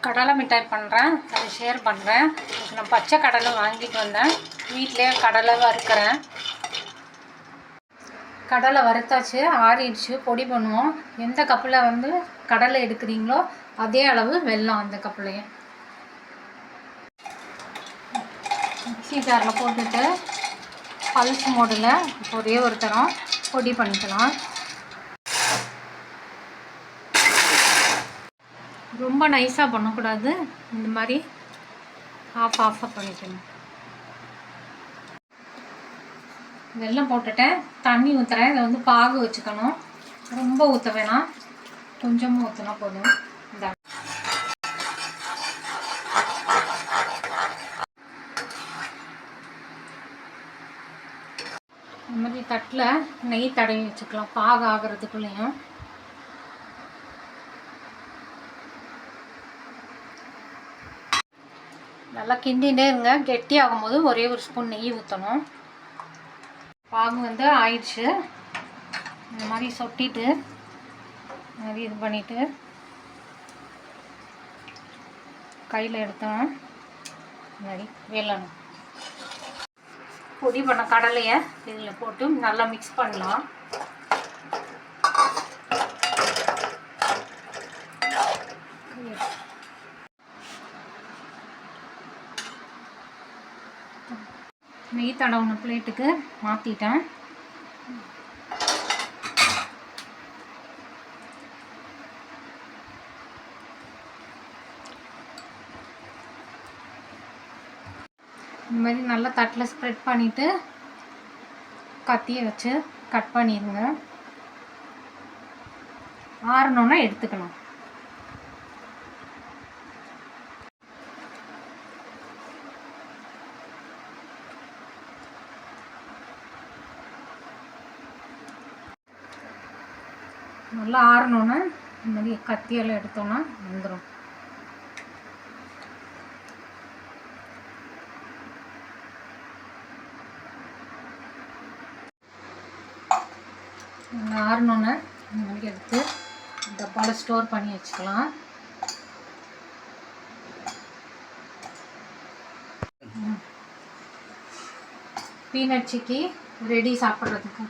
கடலை மிட்டாய் பண்ணுறேன், அதை ஷேர் பண்ணுறேன். நான் பச்சை கடலை வாங்கிட்டு வந்தேன், வீட்டிலே கடலை வறுக்கிறேன். கடலை வறுத்தாச்சு, ஆறிடுச்சு, பொடி பண்ணுவோம். எந்த கப்பில் வந்து கடலை எடுக்கிறீங்களோ அதே அளவு வெல்லம் அந்த கப்புலையும். மிக்ஸி ஜாரில் போட்டுட்டு பல்ஸ் மோடில் ஒரே ஒரு தரம் பொடி பண்ணிக்கலாம். ரொம்ப நைஸாக பண்ணக்கூடாது, இந்த மாதிரி ஆஃபாக பண்ணிக்கணும். வெல்லம் போட்டுட்டேன், தண்ணி ஊற்றுறேன். இதை வந்து பாகு வச்சுக்கணும், ரொம்ப ஊற்ற வேணாம், கொஞ்சமாக ஊற்றினா போதும். இந்த மாதிரி தட்டில் நெய் தடவி வச்சுக்கலாம் பாகு ஆகிறதுக்குள்ளேயும். நல்லா கிண்டிகிட்டே இருங்க, கெட்டி ஆகும்போது ஒரே ஒரு ஸ்பூன் நெய் ஊற்றணும். பாகு வந்து ஆயிடுச்சு. இந்த மாதிரி சொட்டிட்டு இந்த மாதிரி இது பண்ணிவிட்டு கையில் எடுத்தோம். இந்த மாதிரி வேலணும். பொடி பண்ண கடலையை இதில் போட்டு நல்லா மிக்ஸ் பண்ணலாம். நெய் தடவுன பிளேட்டுக்கு மாற்றிட்டேன். இந்த மாதிரி நல்லா தட்டில் ஸ்ப்ரெட் பண்ணிவிட்டு கத்தியை வச்சு கட் பண்ணிடுங்க. ஆறணுன்னா எடுத்துக்கணும். நல்லா ஆறணுன்னா இந்த மாதிரி கத்தியெல்லாம் எடுத்தோன்னா வந்துடும். ஆறணுன்னா இந்த மாதிரி எடுத்து டப்பாவில் ஸ்டோர் பண்ணி வச்சுக்கலாம். பீனட் சிக்கி ரெடி சாப்பிட்றதுக்கு.